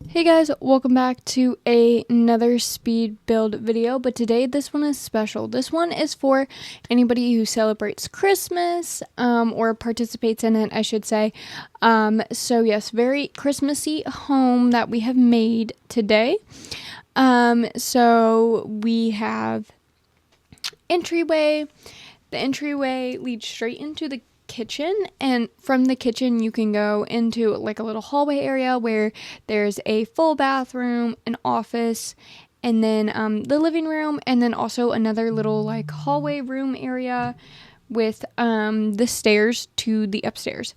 Hey guys, welcome back to another speed build video, but today this one is special. This one is for anybody who celebrates Christmas, or participates in it, I should say. So yes, very Christmassy home that we have made today. So we have entryway. The entryway leads straight into the kitchen, and from the kitchen you can go into like a little hallway area where there's a full bathroom, an office, and then the living room, and then also another little like hallway room area with the stairs to the upstairs.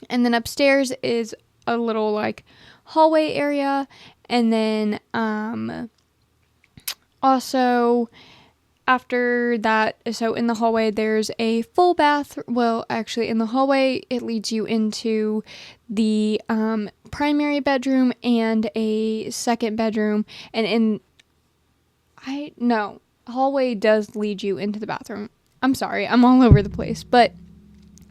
And then upstairs is a little like hallway area, and then also after that, so in the hallway there's a full bath. Well, actually in the hallway it leads you into the primary bedroom and a second bedroom, and hallway does lead you into the bathroom. I'm sorry, I'm all over the place, but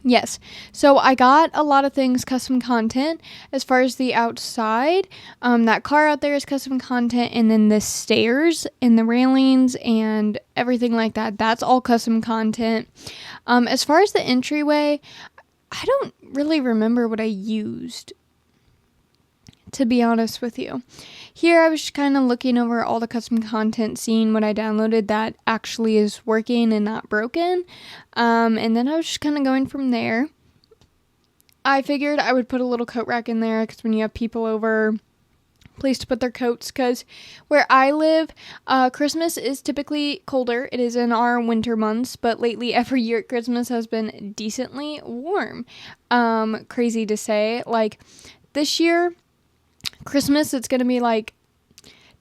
yes, so I got a lot of things custom content as far as the outside. That car out there is custom content, and then the stairs and the railings and everything like that, that's all custom content. As far as the entryway, I don't really remember what I used, to be honest with you. Here I was just kind of looking over all the custom content, seeing what I downloaded that actually is working and not broken. And then I was just kind of going from there. I figured I would put a little coat rack in there because when you have people over, place to put their coats, because where I live, Christmas is typically colder. It is in our winter months, but lately every year Christmas has been decently warm. Crazy to say. Like this year, Christmas, it's going to be like,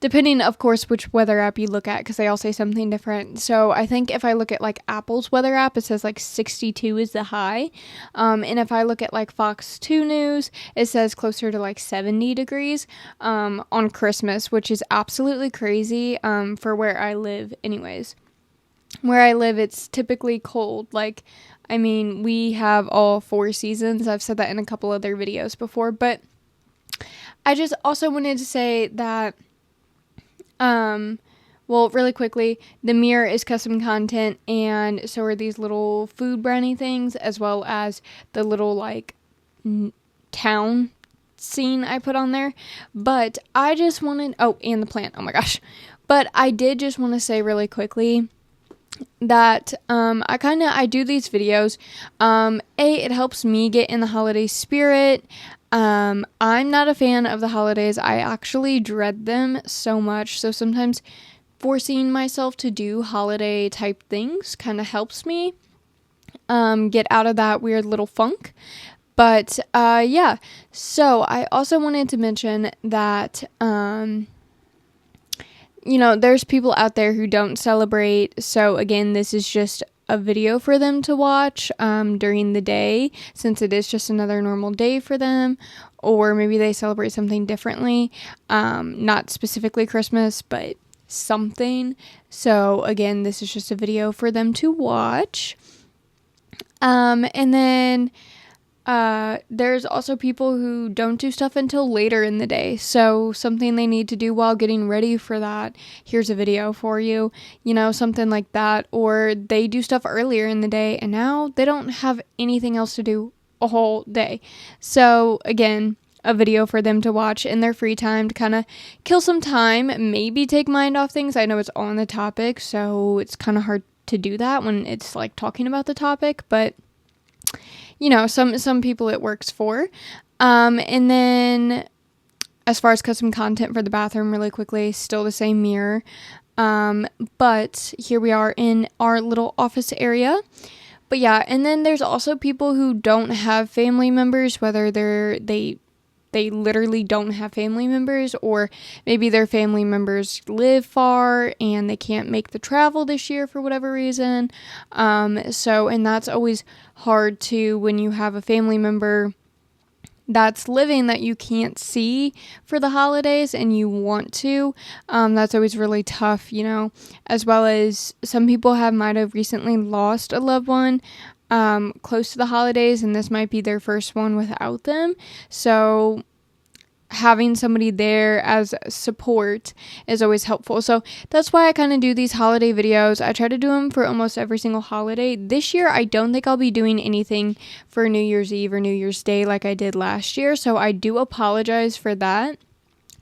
depending, of course, which weather app you look at, because they all say something different. So I think if I look at like Apple's weather app, it says like 62 is the high. And if I look at like Fox 2 News, it says closer to like 70 degrees on Christmas, which is absolutely crazy for where I live anyways. Where I live, it's typically cold. Like, I mean, we have all 4 seasons. I've said that in a couple other videos before, but I just also wanted to say that, well, really quickly, the mirror is custom content, and so are these little food brownie things, as well as the little, like, town scene I put on there. But I just wanted, oh, and the plant, oh my gosh. But I did just want to say really quickly that I do these videos. It helps me get in the holiday spirit. I'm not a fan of the holidays. I actually dread them so much. So sometimes forcing myself to do holiday type things kind of helps me get out of that weird little funk. But yeah, so I also wanted to mention that there's people out there who don't celebrate. So again, this is just a video for them to watch during the day, since it is just another normal day for them, or maybe they celebrate something differently, not specifically Christmas, but something. So again, this is just a video for them to watch. And then there's also people who don't do stuff until later in the day. So something they need to do while getting ready for that, here's a video for you, something like that. Or they do stuff earlier in the day and now they don't have anything else to do a whole day. So again, a video for them to watch in their free time to kind of kill some time, maybe take mind off things. I know it's on the topic, so it's kind of hard to do that when it's like talking about the topic, but some people it works for. And then as far as custom content for the bathroom, really quickly, still the same mirror. But here we are in our little office area. But yeah, and then there's also people who don't have family members, whether they literally don't have family members, or maybe their family members live far and they can't make the travel this year for whatever reason. And that's always hard too when you have a family member that's living that you can't see for the holidays and you want to. That's always really tough, as well as some people might have recently lost a loved one close to the holidays, and this might be their first one without them. So having somebody there as support is always helpful. So that's why I kind of do these holiday videos. I try to do them for almost every single holiday. This year, I don't think I'll be doing anything for New Year's Eve or New Year's Day like I did last year. So I do apologize for that.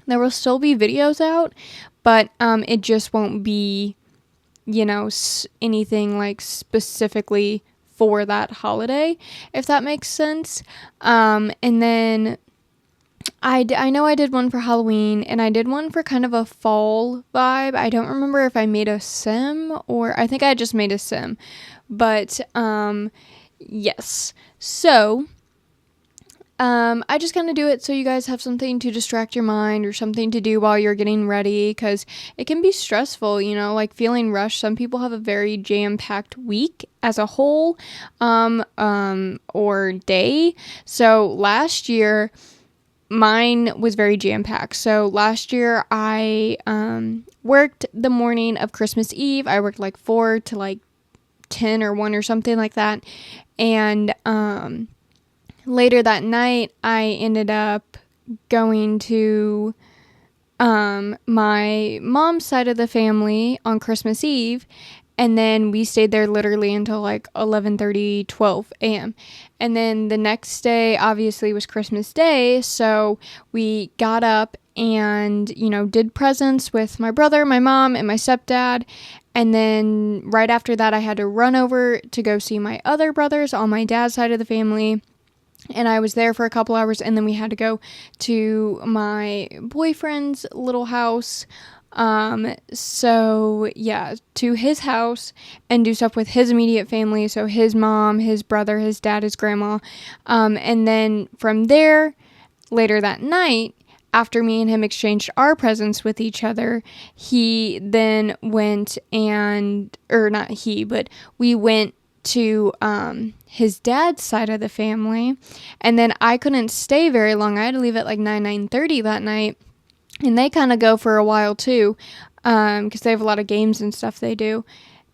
There will still be videos out, but it just won't be, anything like specifically for that holiday, if that makes sense. And then I know I did one for Halloween, and I did one for kind of a fall vibe. I don't remember if I made a sim, or I think I just made a sim. But, yes. So, I just kind of do it so you guys have something to distract your mind or something to do while you're getting ready, because it can be stressful, like feeling rushed. Some people have a very jam-packed week as a whole, or day. So last year, mine was very jam-packed. So last year I worked the morning of Christmas Eve. I worked like 4 to like 10 or 1 or something like that. And later that night I ended up going to my mom's side of the family on Christmas Eve. And then we stayed there literally until like 11:30, 12 a.m. And then the next day, obviously, was Christmas Day. So we got up and, did presents with my brother, my mom, and my stepdad. And then right after that, I had to run over to go see my other brothers on my dad's side of the family. And I was there for a couple hours. And then we had to go to my boyfriend's little house. So yeah, to his house and do stuff with his immediate family. So his mom, his brother, his dad, his grandma. And then from there, later that night, after me and him exchanged our presents with each other, he then went or not he, but we went to, his dad's side of the family. And then I couldn't stay very long. I had to leave at like 9:30 that night. And they kind of go for a while too, because they have a lot of games and stuff they do.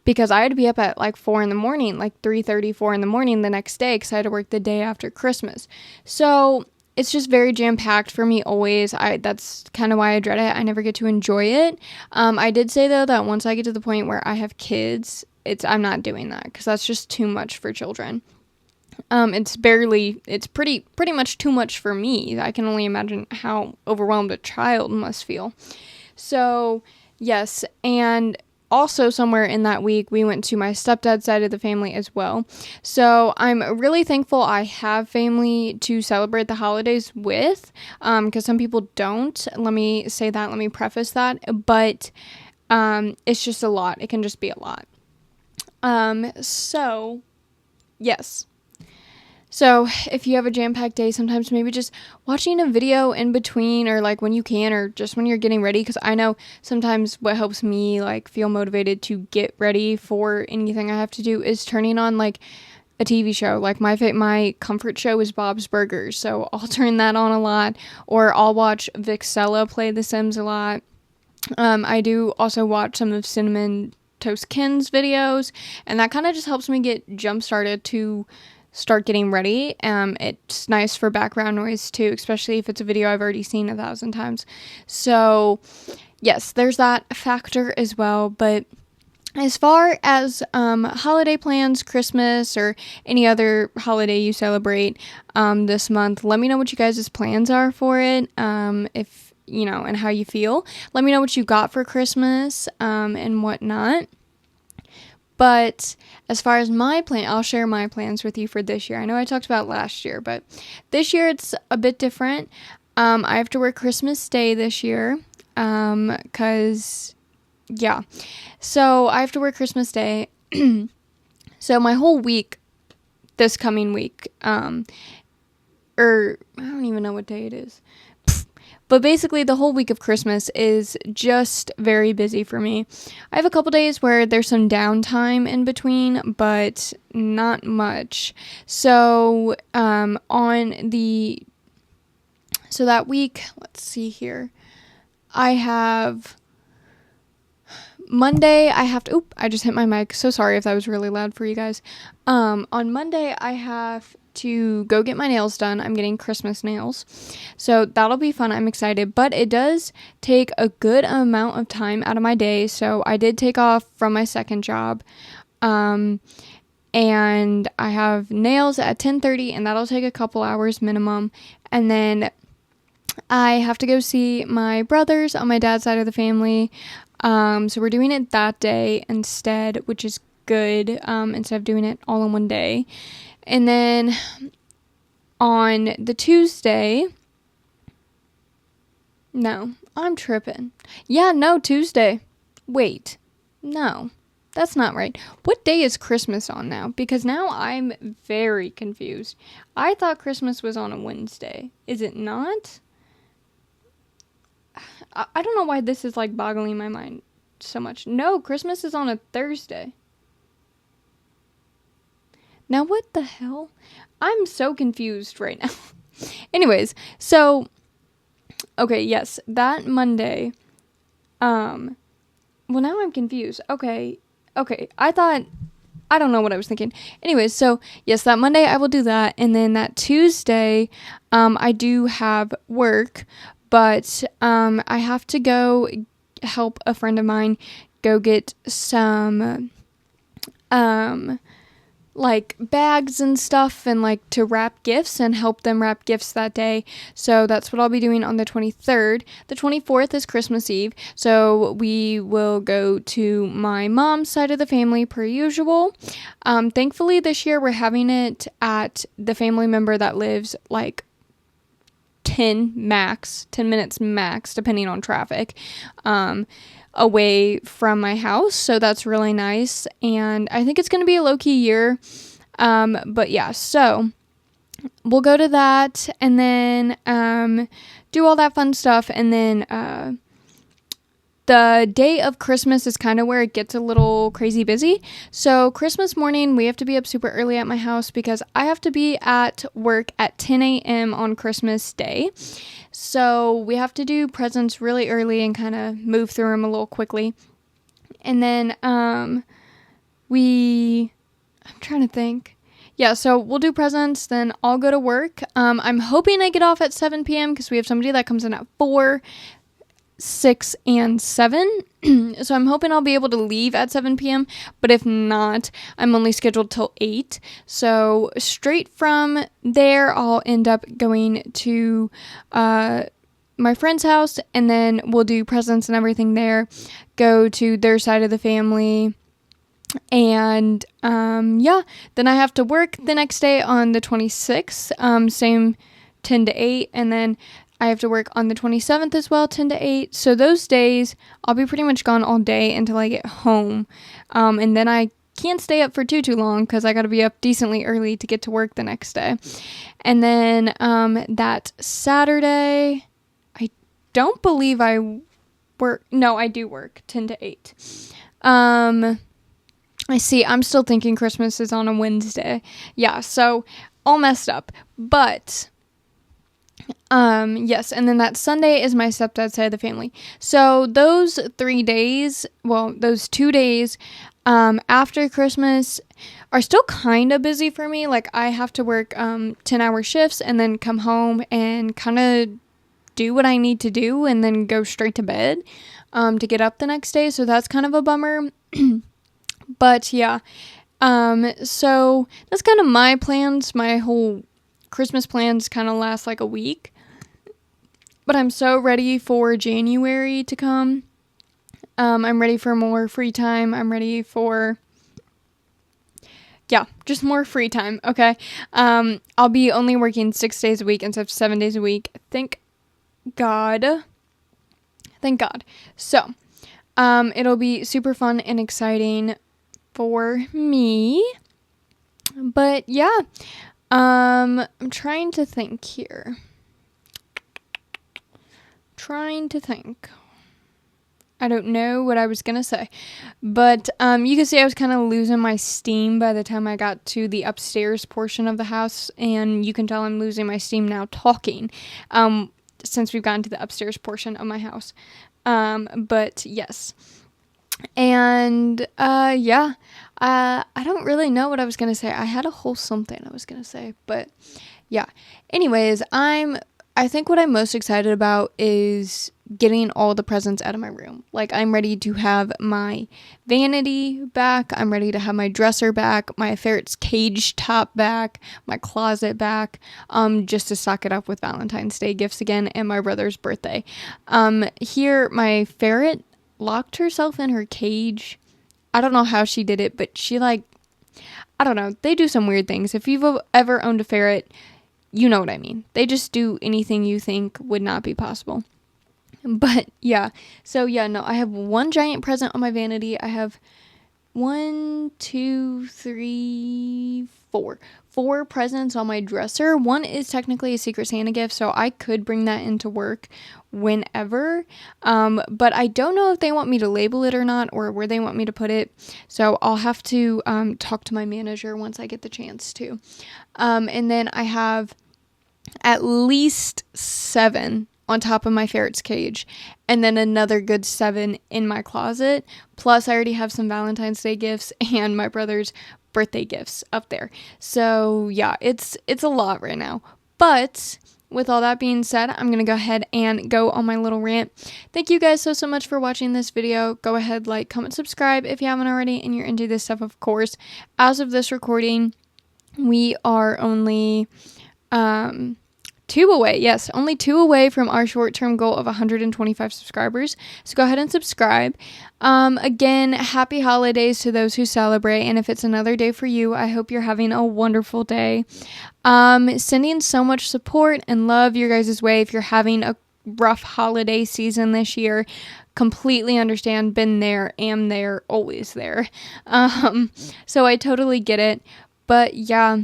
Because I had to be up at like 4 in the morning, like 3:30, 4 in the morning the next day, because I had to work the day after Christmas. So it's just very jam-packed for me always. That's kind of why I dread it. I never get to enjoy it. I did say though that once I get to the point where I have kids, I'm not doing that, because that's just too much for children. It's pretty much too much for me. I can only imagine how overwhelmed a child must feel. So, yes, and also somewhere in that week, we went to my stepdad's side of the family as well. So, I'm really thankful I have family to celebrate the holidays with, because some people don't. Let me say that, let me preface that, but, it's just a lot. It can just be a lot. So, yes. So if you have a jam-packed day, sometimes maybe just watching a video in between, or like when you can, or just when you're getting ready. Because I know sometimes what helps me like feel motivated to get ready for anything I have to do is turning on like a TV show. Like my comfort show is Bob's Burgers. So I'll turn that on a lot, or I'll watch Vixella play The Sims a lot. I do also watch some of Cinnamon Toast Ken's videos, and that kind of just helps me get jump started to start getting ready. It's nice for background noise too, especially if it's a video I've already seen 1,000 times. So yes, there's that factor as well. But as far as holiday plans, Christmas, or any other holiday you celebrate this month, let me know what you guys' plans are for it. If and how you feel. Let me know what you got for Christmas and whatnot. But as far as my plan, I'll share my plans with you for this year. I know I talked about last year, but this year it's a bit different. I have to work Christmas Day this year, yeah. So I have to work Christmas Day. So my whole week, this coming week, I don't even know what day it is. But basically, the whole week of Christmas is just very busy for me. I have a couple days where there's some downtime in between, but not much. So, so that week, let's see here. I have Monday, I just hit my mic. So sorry if that was really loud for you guys. On Monday, I have to go get my nails done. I'm getting Christmas nails. So that'll be fun. I'm excited. But it does take a good amount of time out of my day. So I did take off from my second job. And I have nails at 10:30, and that'll take a couple hours minimum. And then I have to go see my brothers on my dad's side of the family. So we're doing it that day instead, which is good, instead of doing it all in one day. And then on the Tuesday, no, I'm tripping. Yeah, no, Tuesday. Wait, no, that's not right. What day is Christmas on now? Because now I'm very confused. I thought Christmas was on a Wednesday. Is it not? I don't know why this is like boggling my mind so much. No, Christmas is on a Thursday. Now what the hell? I'm so confused right now. Anyways, so okay, yes, that Monday. Well, now I'm confused. Okay. I don't know what I was thinking. Anyways, so yes, that Monday I will do that, and then that Tuesday, I do have work. But I have to go help a friend of mine go get some like bags and stuff, and like to wrap gifts and help them wrap gifts that day. So that's what I'll be doing on the 23rd. The 24th is Christmas Eve. So we will go to my mom's side of the family per usual. Thankfully this year we're having it at the family member that lives like 10 minutes max, depending on traffic, away from my house. So that's really nice. And I think it's going to be a low-key year. But yeah, so we'll go to that and then do all that fun stuff. And then the day of Christmas is kind of where it gets a little crazy busy. So Christmas morning, we have to be up super early at my house because I have to be at work at 10 a.m. on Christmas Day. So we have to do presents really early and kind of move through them a little quickly. And then I'm trying to think. Yeah, so we'll do presents, then I'll go to work. I'm hoping I get off at 7 p.m. because we have somebody that comes in at 4, 6, and 7. So I'm hoping I'll be able to leave at 7 p.m. But if not, I'm only scheduled till 8. So straight from there, I'll end up going to my friend's house, and then we'll do presents and everything there. Go to their side of the family. And yeah, then I have to work the next day on the 26th, same 10 to 8, and then I have to work on the 27th as well, 10 to 8. So those days, I'll be pretty much gone all day until I get home. And then I can't stay up for too long because I got to be up decently early to get to work the next day. And then that Saturday, I don't believe I work. No, I do work 10 to 8. I see. I'm still thinking Christmas is on a Wednesday. Yeah, so all messed up. But yes, and then that Sunday is my stepdad's side of the family. So those 3 days, well, those 2 days after Christmas are still kind of busy for me. Like I have to work 10-hour shifts and then come home and kind of do what I need to do and then go straight to bed to get up the next day. So that's kind of a bummer. But yeah, so that's kind of my plans. My whole Christmas plans kind of last like a week. But I'm so ready for January to come. I'm ready for more free time. I'm ready for, yeah, just more free time, okay? I'll be only working 6 days a week instead of 7 days a week. Thank God. Thank God. So, it'll be super fun and exciting for me. But yeah, I'm trying to think here. I don't know what I was gonna say, but you can see I was kind of losing my steam by the time I got to the upstairs portion of the house, and you can tell I'm losing my steam now talking, since we've gotten to the upstairs portion of my house. But yes, And yeah, I don't really know what I was gonna say. I had a whole something I was gonna say, but yeah. Anyways, I think what I'm most excited about is getting all the presents out of my room. Like, I'm ready to have my vanity back. I'm ready to have my dresser back, my ferret's cage top back, my closet back, just to stock it up with Valentine's Day gifts again and my brother's birthday. Here, my ferret locked herself in her cage. I don't know how she did it, but she, like, I don't know. They do some weird things. If you've ever owned a ferret, you know what I mean. They just do anything you think would not be possible. But yeah, so yeah, no, I have one giant present on my vanity. I have one, two, three, four presents on my dresser. One is technically a Secret Santa gift, so I could bring that into work whenever. But I don't know if they want me to label it or not, or where they want me to put it. So I'll have to talk to my manager once I get the chance to. And then I have at least 7 on top of my ferret's cage, and then another good 7 in my closet. Plus, I already have some Valentine's Day gifts and my brother's birthday gifts up there. So yeah, it's a lot right now. But with all that being said, I'm gonna go ahead and go on my little rant. Thank you guys so much for watching this video. Go ahead, like, comment, subscribe if you haven't already and you're into this stuff, of course. As of this recording, we are only 2 away. Yes, only 2 away from our short-term goal of 125 subscribers. So go ahead and subscribe. Again, happy holidays to those who celebrate. And if it's another day for you, I hope you're having a wonderful day. Sending so much support and love your guys' way if you're having a rough holiday season this year. Completely understand. Been there, am there, always there. So I totally get it. But yeah.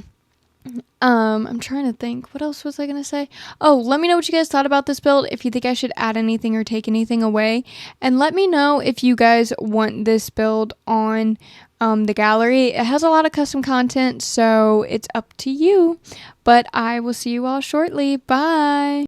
I'm trying to think. What else was I going to say? Oh, let me know what you guys thought about this build. If you think I should add anything or take anything away. And let me know if you guys want this build on the gallery. It has a lot of custom content, so it's up to you. But I will see you all shortly. Bye.